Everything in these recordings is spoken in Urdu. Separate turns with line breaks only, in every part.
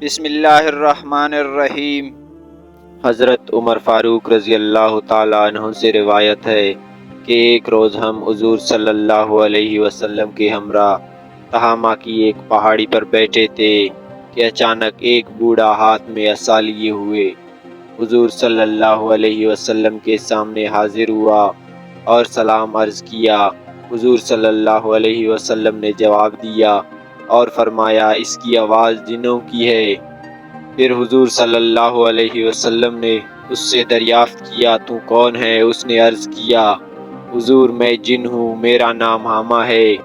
بسم اللہ الرحمن الرحیم۔
حضرت عمر فاروق رضی اللہ تعالیٰ عنہ سے روایت ہے کہ ایک روز ہم حضور صلی اللہ علیہ وسلم کے ہمراہ تہامہ کی ایک پہاڑی پر بیٹھے تھے کہ اچانک ایک بوڑھا ہاتھ میں عصا لیے ہوئے حضور صلی اللہ علیہ وسلم کے سامنے حاضر ہوا اور سلام عرض کیا۔ حضور صلی اللہ علیہ وسلم نے جواب دیا اور فرمایا، اس کی آواز جنوں کی ہے۔ پھر حضور صلی اللہ علیہ وسلم نے اس سے دریافت کیا، تو کون ہے؟ اس نے عرض کیا، حضور میں جن ہوں، میرا نام حامہ ہے،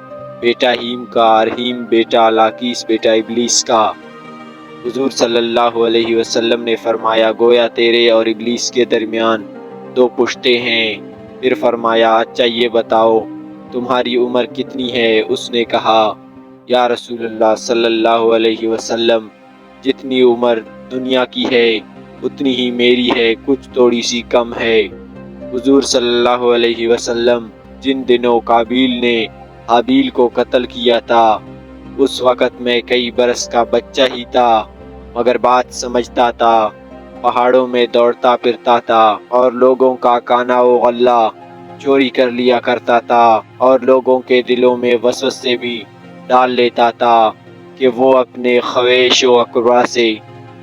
بیٹا ہیم کا، اور ہیم بیٹا لاکیس بیٹا ابلیس کا۔ حضور صلی اللہ علیہ وسلم نے فرمایا، گویا تیرے اور ابلیس کے درمیان دو پشتیں ہیں۔ پھر فرمایا، اچھا یہ بتاؤ تمہاری عمر کتنی ہے؟ اس نے کہا، یا رسول اللہ صلی اللہ علیہ وسلم، جتنی عمر دنیا کی ہے اتنی ہی میری ہے، کچھ تھوڑی سی کم ہے۔ حضور صلی اللہ علیہ وسلم، جن دنوں قابیل نے حابیل کو قتل کیا تھا اس وقت میں کئی برس کا بچہ ہی تھا، مگر بات سمجھتا تھا، پہاڑوں میں دوڑتا پھرتا تھا اور لوگوں کا کانا و غلہ چوری کر لیا کرتا تھا، اور لوگوں کے دلوں میں وسوسے بھی ڈال لیتا تھا کہ وہ اپنے خویش و اقربا سے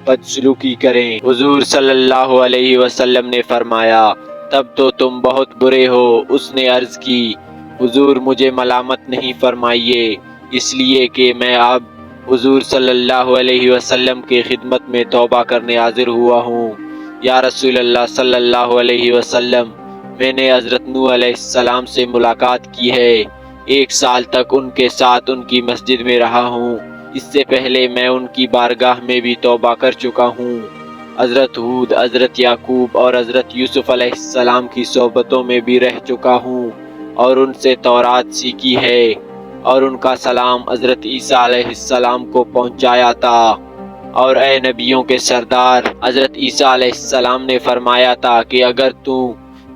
بدسلوکی کریں۔ حضور صلی اللہ علیہ وسلم نے فرمایا، تب تو تم بہت برے ہو۔ اس نے عرض کی، حضور مجھے ملامت نہیں فرمائیے، اس لیے کہ میں اب حضور صلی اللہ علیہ وسلم کی خدمت میں توبہ کرنے حاضر ہوا ہوں۔ یا رسول اللہ صلی اللہ علیہ وسلم، میں نے حضرت نوح علیہ السلام سے ملاقات کی ہے، 1 سال تک ان کے ساتھ ان کی مسجد میں رہا ہوں، اس سے پہلے میں ان کی بارگاہ میں بھی توبہ کر چکا ہوں۔ حضرت ہود، حضرت یعقوب اور حضرت یوسف علیہ السلام کی صحبتوں میں بھی رہ چکا ہوں اور ان سے تورات سیکھی ہے، اور ان کا سلام حضرت عیسیٰ علیہ السلام کو پہنچایا تھا۔ اور اے نبیوں کے سردار، حضرت عیسیٰ علیہ السلام نے فرمایا تھا کہ اگر تو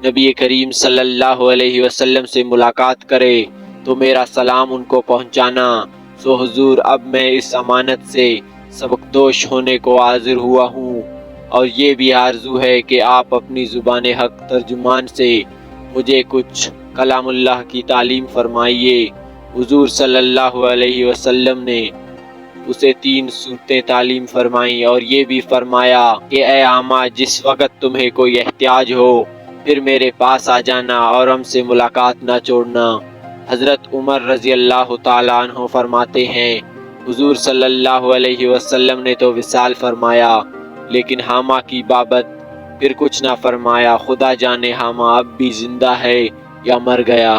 نبی کریم صلی اللہ علیہ وسلم سے ملاقات کرے تو میرا سلام ان کو پہنچانا۔ سو حضور، اب میں اس امانت سے سبکدوش ہونے کو حاضر ہوا ہوں، اور یہ بھی آرزو ہے کہ آپ اپنی زبان حق ترجمان سے مجھے کچھ کلام اللہ کی تعلیم فرمائیے۔ حضور صلی اللہ علیہ وسلم نے اسے 3 سورتیں تعلیم فرمائیں اور یہ بھی فرمایا کہ اے حامہ، جس وقت تمہیں کوئی احتیاج ہو پھر میرے پاس آ جانا اور ہم سے ملاقات نہ چھوڑنا۔ حضرت عمر رضی اللہ تعالیٰ عنہ فرماتے ہیں، حضور صلی اللہ علیہ وسلم نے تو وصال فرمایا، لیکن حامہ کی بابت پھر کچھ نہ فرمایا۔ خدا جانے حامہ اب بھی زندہ ہے یا مر گیا۔